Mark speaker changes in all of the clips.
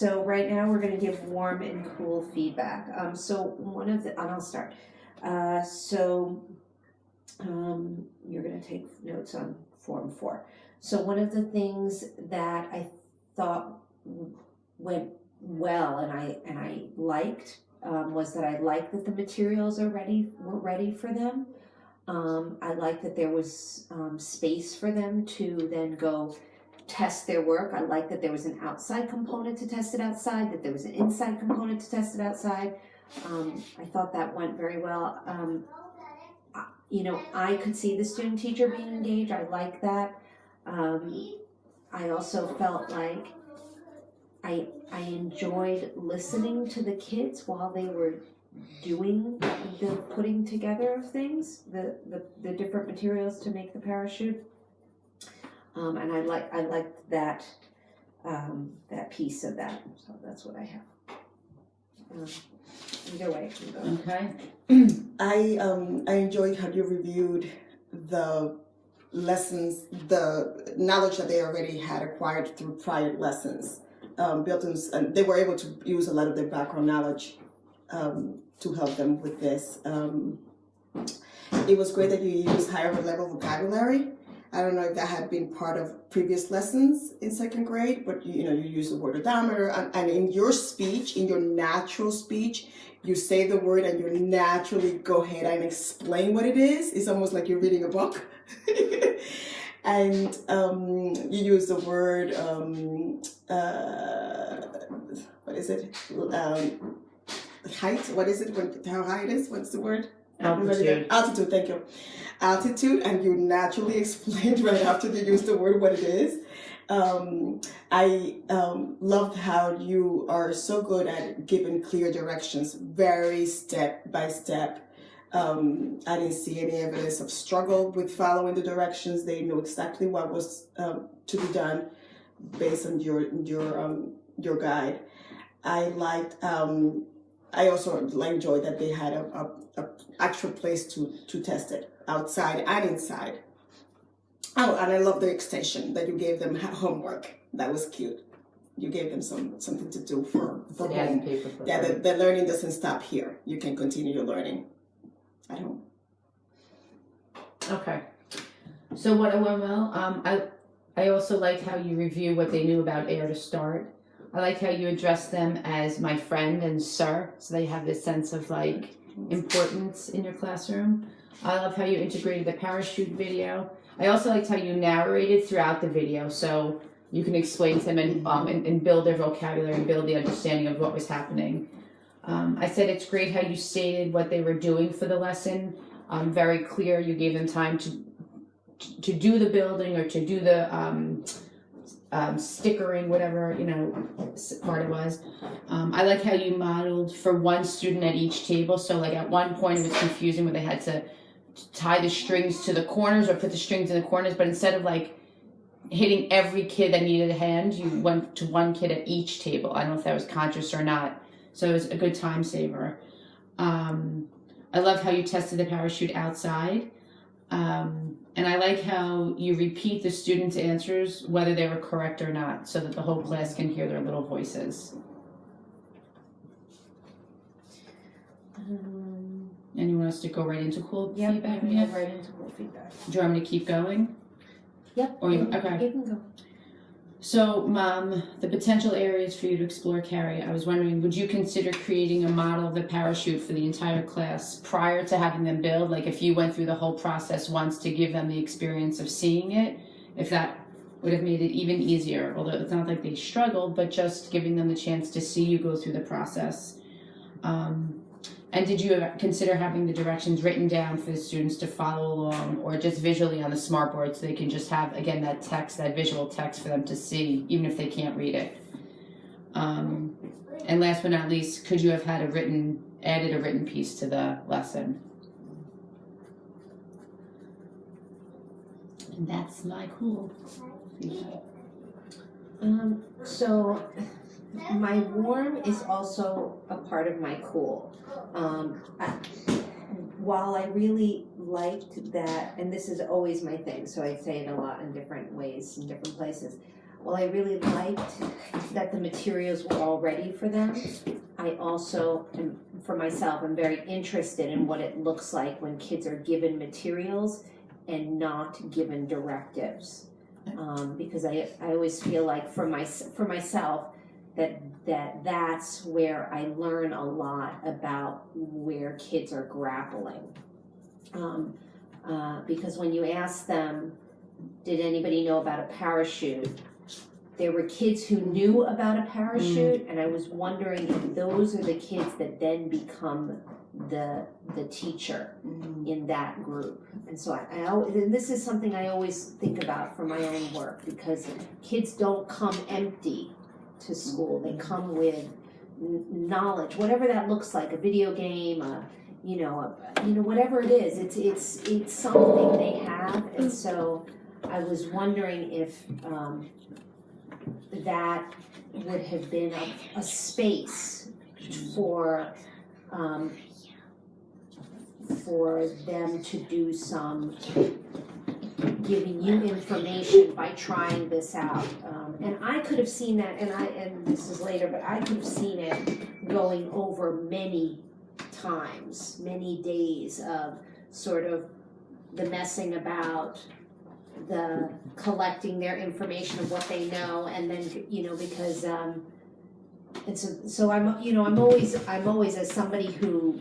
Speaker 1: So right now we're going to give warm and cool feedback. So one of the, and I'll start. You're going to take notes on Form 4. So one of the things that I thought went well and I liked was that I liked that the materials were ready for them. I liked that there was space for them to then go test their work. I liked that there was an outside component to test it outside, that there was an inside component to test it outside. I thought that went very well. I could see the student teacher being engaged. I like that. I also felt like I enjoyed listening to the kids while they were doing the putting together of things, the different materials to make the parachute. And I liked that piece of that. So that's what I have. Either way, you go.
Speaker 2: Okay.
Speaker 3: I enjoyed how you reviewed the lessons, the knowledge that they already had acquired through prior lessons. And they were able to use a lot of their background knowledge to help them with this. It was great that you used higher level vocabulary. I don't know if that had been part of previous lessons in second grade, but you use the word odometer, and in your speech, in your natural speech, you say the word and you naturally go ahead and explain what it is. It's almost like you're reading a book. And you use the word, what is it? Height, what is it? How high it is? What's the word?
Speaker 2: Altitude.
Speaker 3: Altitude, thank you. Altitude, and you naturally explained right after you used the word what it is. I loved how you are so good at giving clear directions, very step by step. I didn't see any evidence of struggle with following the directions. They knew exactly what was to be done based on your guide. I also enjoyed that they had a actual place to test it, outside and inside. Oh, and I love the extension that you gave them homework. That was cute. You gave them something to do for home. Yeah, the learning doesn't stop here. You can continue your learning at home.
Speaker 2: Okay. So what went well? I also liked how you review what they knew about Air to Start. I like how you address them as my friend and sir, so they have this sense of like importance in your classroom. I love how you integrated the parachute video. I also liked how you narrated throughout the video, so you can explain to them and build their vocabulary and build the understanding of what was happening. I said it's great how you stated what they were doing for the lesson. Very clear. You gave them time to do the building or to do the stickering, whatever part it was. I like how you modeled for one student at each table. So like at one point it was confusing where they had to tie the strings to the corners or put the strings in the corners, but instead of like hitting every kid that needed a hand, you went to one kid at each table. I don't know if that was conscious or not. So it was a good time saver. I love how you tested the parachute outside. And I like how you repeat the students' answers, whether they were correct or not, so that the whole class can hear their little voices. And you want us to go right into cool feedback?
Speaker 1: Yeah, right into cool feedback.
Speaker 2: Do you want me to keep going?
Speaker 1: Yep.
Speaker 2: Okay.
Speaker 1: You can go.
Speaker 2: So, Mom, the potential areas for you to explore, Carrie, I was wondering, would you consider creating a model of the parachute for the entire class prior to having them build? Like if you went through the whole process once to give them the experience of seeing it, if that would have made it even easier, although it's not like they struggled, but just giving them the chance to see you go through the process. And did you consider having the directions written down for the students to follow along, or just visually on the smartboard so they can just have, again, that text, that visual text for them to see, even if they can't read it? And last but not least, could you have had added a written piece to the lesson? And that's my cool feedback.
Speaker 1: So my warm is also a part of my cool. While I really liked that, and this is always my thing, so I say it a lot in different ways, in different places. while I really liked that the materials were all ready for them, I also, am, for myself, I'm very interested in what it looks like when kids are given materials and not given directives. Because I always feel like for myself that's where I learn a lot about where kids are grappling. Because when you ask them, did anybody know about a parachute? There were kids who knew about a parachute, and I was wondering if those are the kids that then become the teacher in that group. And so and this is something I always think about for my own work, because kids don't come empty to school. They come with knowledge, whatever that looks like, a video game, whatever it is. It's something they have, and so I was wondering if that would have been a space for them to do some giving you information by trying this out. And I could have seen that, and this is later, but I could have seen it going over many times, many days of sort of the messing about, the collecting their information of what they know, and then because I'm always as somebody who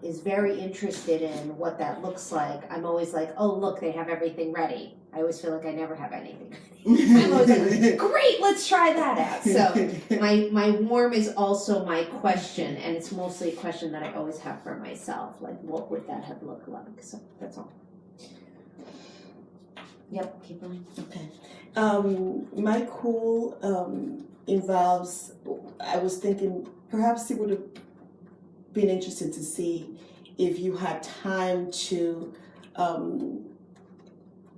Speaker 1: is very interested in what that looks like. I'm always like, oh look, they have everything ready. I always feel like I never have anything ready. I'm always like, great, let's try that out. So my warm is also my question, and it's mostly a question that I always have for myself, like what would that have looked like? So that's all. Yep, keep going.
Speaker 3: Okay. My cool involves, I was thinking perhaps it would have been interesting to see if you had time to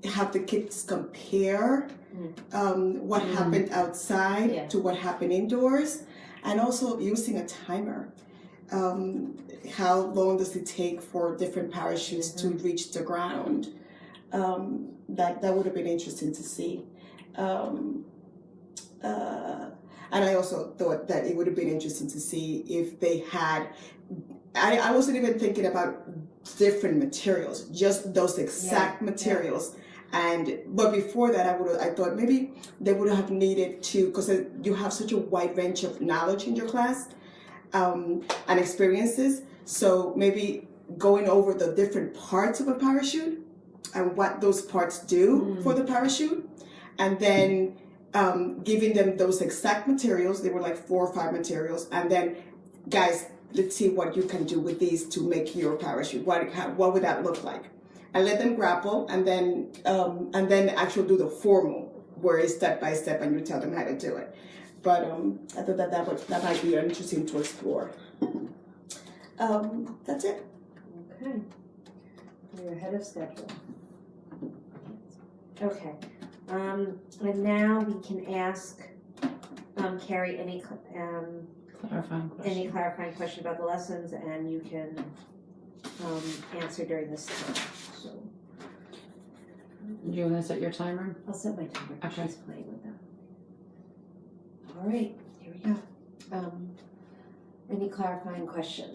Speaker 3: have the kids compare what happened outside to what happened indoors, and also using a timer. How long does it take for different parachutes to reach the ground? That would have been interesting to see. And I also thought that it would have been interesting to see if they had, I wasn't even thinking about different materials, just those exact materials. But before that, I thought maybe they would have needed to, because you have such a wide range of knowledge in your class and experiences. So maybe going over the different parts of a parachute and what those parts do for the parachute, and then giving them those exact materials. They were like 4 or 5 materials, and then, guys, let's see what you can do with these to make your parachute. What would that look like? And let them grapple, and then actually do the formal, where it's step by step, and you tell them how to do it. But I thought that might be interesting to explore. That's it.
Speaker 1: Okay, you're ahead of schedule. Okay, and now we can ask Carrie any clarifying question about the lessons, and you can answer during this time. So,
Speaker 2: you want to set your timer?
Speaker 1: I'll set my timer.
Speaker 2: Okay.
Speaker 1: She's playing with them. All right, here we go. Any clarifying questions?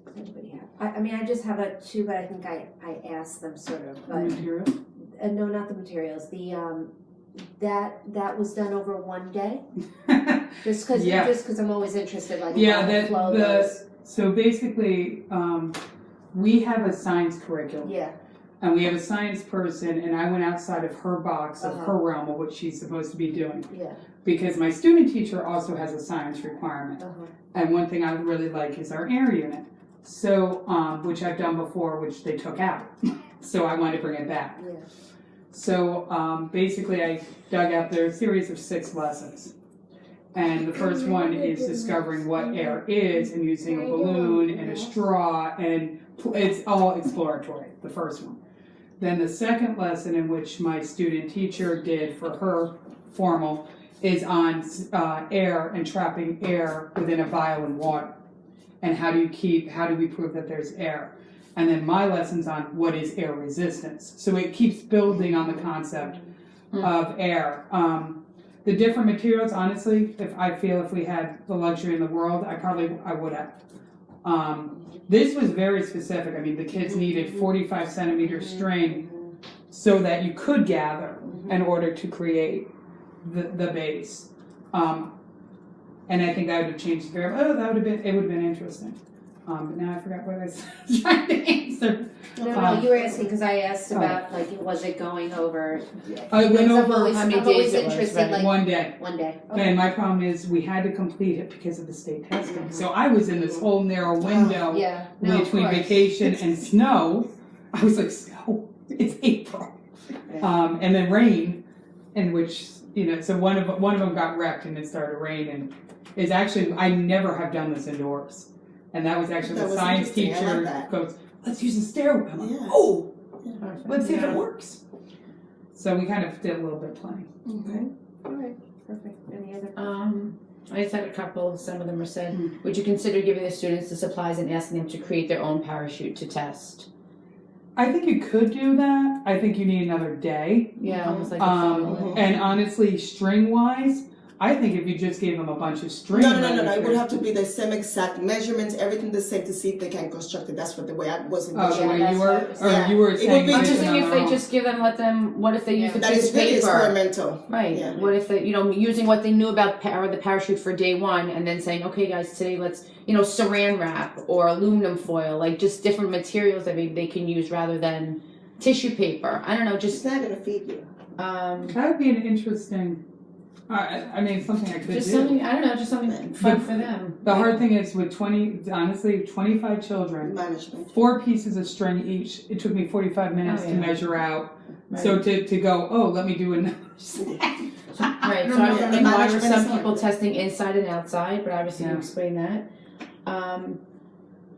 Speaker 1: Does anybody have? I mean, I just have 2, but I think I asked them sort of. But no, not the materials. The that was done over one day. Just because I'm always interested, like
Speaker 4: So basically, we have a science curriculum.
Speaker 1: Yeah.
Speaker 4: And we have a science person, and I went outside of her box of her realm of what she's supposed to be doing.
Speaker 1: Yeah.
Speaker 4: Because my student teacher also has a science requirement. And one thing I really like is our air unit. So, which I've done before, which they took out. So I wanted to bring it back.
Speaker 1: Yeah.
Speaker 4: So basically I dug out their series of 6 lessons. And the first one is discovering what air is and using a balloon and a straw, and it's all exploratory, the first one. Then the second lesson, in which my student teacher did for her formal, is on air and trapping air within a vial in water. And how do we prove that there's air? And then my lesson's on what is air resistance. So it keeps building on the concept of air. The different materials, honestly, if we had the luxury in the world, I would have. This was very specific. I mean, the kids needed 45 centimeter string so that you could gather in order to create the base. And I think I would have changed the variable. It would have been interesting. But now I forgot what I was trying to answer.
Speaker 1: No, you were asking because I asked about like, was it going over?
Speaker 4: I went over
Speaker 1: I'm always interested,
Speaker 2: right?
Speaker 1: like
Speaker 4: one day.
Speaker 1: one day.
Speaker 4: And my problem is we had to complete it because of the state testing. So I was in this whole narrow window
Speaker 1: Yeah. No, of
Speaker 4: between
Speaker 1: course.
Speaker 4: vacation and snow. I was like, snow, it's April. And then rain, in which, so one of them got wrecked and it started raining. Is actually, I never have done this indoors. And that was actually the science teacher goes, let's use the stairwell. I'm like,
Speaker 3: Yeah.
Speaker 4: oh,
Speaker 3: Perfect.
Speaker 4: let's see if it works. So we kind of did a little bit of playing.
Speaker 3: Okay.
Speaker 1: All right, perfect. Any other?
Speaker 2: I just had a couple, some of them were said, would you consider giving the students the supplies and asking them to create their own parachute to test?
Speaker 4: I think you could do that. I think you need another day.
Speaker 2: Yeah, almost like a funnel.
Speaker 4: And honestly, string-wise, I think if you just gave them a bunch of string.
Speaker 3: No. It would have to be the same exact measurements, everything the same to see if they can construct it. That's what the way I was
Speaker 4: Oh, the way
Speaker 1: that's
Speaker 4: you
Speaker 1: what I
Speaker 4: were,
Speaker 1: was
Speaker 4: or
Speaker 3: saying.
Speaker 4: you were
Speaker 3: It
Speaker 4: saying.
Speaker 3: would be
Speaker 2: I'm
Speaker 4: based
Speaker 2: just thinking
Speaker 4: on
Speaker 2: if
Speaker 4: their
Speaker 2: they
Speaker 4: own.
Speaker 2: just give them, what if they use the
Speaker 3: that
Speaker 2: piece
Speaker 3: is
Speaker 2: of
Speaker 3: very
Speaker 2: paper?
Speaker 3: experimental.
Speaker 2: Right.
Speaker 3: Yeah.
Speaker 2: What if they, using what they knew about the parachute for day one, and then saying, okay, guys, today let's, saran wrap or aluminum foil, like just different materials that maybe they can use rather than tissue paper. I don't know,
Speaker 3: It's
Speaker 2: just
Speaker 3: not gonna feed you.
Speaker 4: That would be an interesting. I mean, something I could
Speaker 2: just
Speaker 4: do.
Speaker 2: something. I don't know, just something fun for them.
Speaker 4: The hard thing is with 25 children,
Speaker 3: Management.
Speaker 4: 4 pieces of string each. It took me 45 minutes
Speaker 2: Oh,
Speaker 4: to
Speaker 2: yeah.
Speaker 4: measure out.
Speaker 2: Right.
Speaker 4: So to go, let me do another.
Speaker 2: Right, so I was
Speaker 3: Yeah,
Speaker 2: wondering
Speaker 3: the
Speaker 2: why were
Speaker 3: management
Speaker 2: some
Speaker 3: is
Speaker 2: people
Speaker 3: hard.
Speaker 2: testing inside and outside, but obviously you
Speaker 4: Yeah.
Speaker 2: explained that.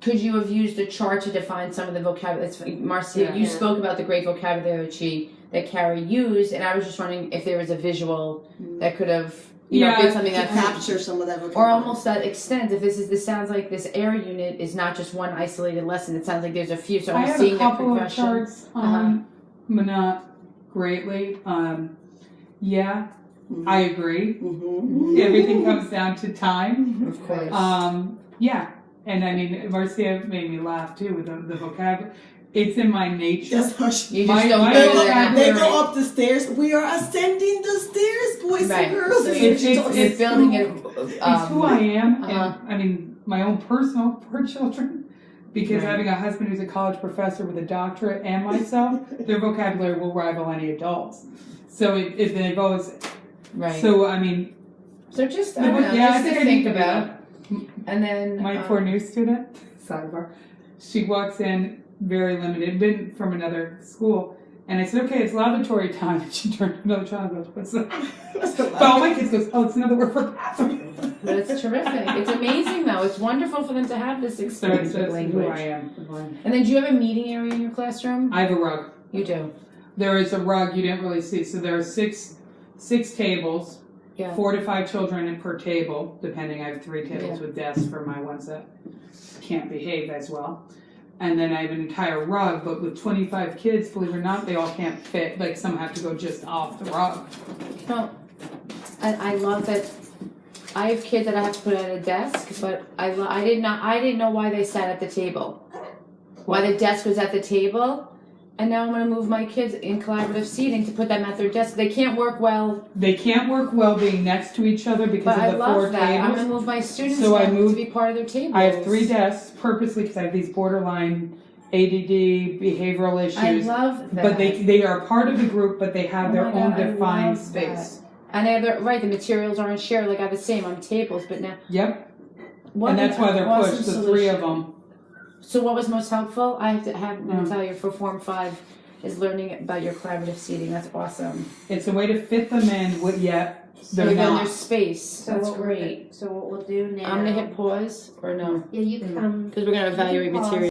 Speaker 2: Could you have used a chart to define some of the vocabulary? Marcia,
Speaker 4: Yeah.
Speaker 2: you spoke about the great vocabulary that Carrie used, and I was just wondering if there was a visual that could have, been something
Speaker 3: To
Speaker 2: that
Speaker 3: capture some of that
Speaker 2: or
Speaker 3: vocabulary.
Speaker 2: almost that extent. If this sounds like this air unit is not just one isolated lesson. It sounds like there's a few. So
Speaker 4: I
Speaker 2: I'm
Speaker 4: have
Speaker 2: seeing
Speaker 4: a
Speaker 2: the
Speaker 4: couple of
Speaker 2: progression.
Speaker 4: charts on, but not greatly. Yeah, I agree.
Speaker 3: Mm-hmm.
Speaker 4: Everything comes down to time.
Speaker 2: Of course.
Speaker 4: Yeah, and I mean, Marcia made me laugh too with the vocabulary. It's in my nature.
Speaker 3: Just hush.
Speaker 2: You
Speaker 4: my-
Speaker 2: just don't
Speaker 4: my
Speaker 2: go
Speaker 3: They
Speaker 2: there.
Speaker 3: go, they go up the stairs. We are ascending the stairs, boys
Speaker 2: Right.
Speaker 3: and girls.
Speaker 2: So
Speaker 4: It's-
Speaker 2: you're building it.
Speaker 4: It's who I am,
Speaker 2: uh-huh.
Speaker 4: and I mean, my own personal for children. Because
Speaker 2: Right.
Speaker 4: having a husband who's a college professor with a doctorate and myself, their vocabulary will rival any adults. So they've always.
Speaker 2: Right.
Speaker 4: So I mean,
Speaker 2: So just, I
Speaker 4: No,
Speaker 2: don't
Speaker 4: but
Speaker 2: know,
Speaker 4: yeah, I
Speaker 2: just
Speaker 4: think
Speaker 2: to
Speaker 4: I need
Speaker 2: think
Speaker 4: to do
Speaker 2: about. And then
Speaker 4: my poor new student, sidebar, she walks in very limited, been from another school, and I said, okay, it's lavatory time. And she turned to another child and goes, what's that? But all my kids goes, oh, it's another word for bathroom.
Speaker 2: but it's terrific. It's amazing though. It's wonderful for them to have this
Speaker 4: So
Speaker 2: experience
Speaker 4: that's
Speaker 2: with
Speaker 4: who I
Speaker 2: language.
Speaker 4: am.
Speaker 2: And then do you have a meeting area in your classroom?
Speaker 4: I have a rug.
Speaker 2: You do.
Speaker 4: There is a rug you didn't really see. So there are six tables,
Speaker 2: Yeah.
Speaker 4: 4 to 5 children per table, depending. I have 3 tables
Speaker 2: Yeah.
Speaker 4: with desks for my ones that can't behave as well. And then I have an entire rug, but with 25 kids, believe it or not, they all can't fit. Like some have to go just off the rug.
Speaker 2: Well, I love that. I have kids that I have to put at a desk, but I didn't know why they sat at the table. Why the desk was at the table. And now I'm going to move my kids in collaborative seating to put them at their desk. They can't work well,
Speaker 4: They can't work well being next to each other because
Speaker 2: but I
Speaker 4: of the 4
Speaker 2: love that. I'm going to
Speaker 4: tables.
Speaker 2: move my students
Speaker 4: So I
Speaker 2: now
Speaker 4: moved-
Speaker 2: to be part of their table.
Speaker 4: I have 3 desks purposely because I have these borderline ADD behavioral issues.
Speaker 2: I love that.
Speaker 4: But they are part of the group, but they have
Speaker 2: Oh
Speaker 4: their
Speaker 2: my
Speaker 4: own
Speaker 2: God, I
Speaker 4: defined
Speaker 2: love that.
Speaker 4: space.
Speaker 2: And they have the materials aren't shared. Like I have the same on tables, but now.
Speaker 4: Yep,
Speaker 2: What
Speaker 4: and
Speaker 2: an
Speaker 4: that's why they're
Speaker 2: awesome
Speaker 4: pushed. The 3
Speaker 2: solution.
Speaker 4: of them.
Speaker 2: So what was most helpful? I'm going to tell you for Form 5 is learning about your collaborative seating. That's awesome.
Speaker 4: It's a way to fit them in, yet they're
Speaker 2: But then
Speaker 4: not.
Speaker 2: there's space. That's
Speaker 1: what
Speaker 2: great.
Speaker 1: So what we'll do now?
Speaker 2: I'm going to hit pause or no?
Speaker 1: Yeah, you can.
Speaker 2: Because we're going to evaluate
Speaker 1: pause.
Speaker 2: material.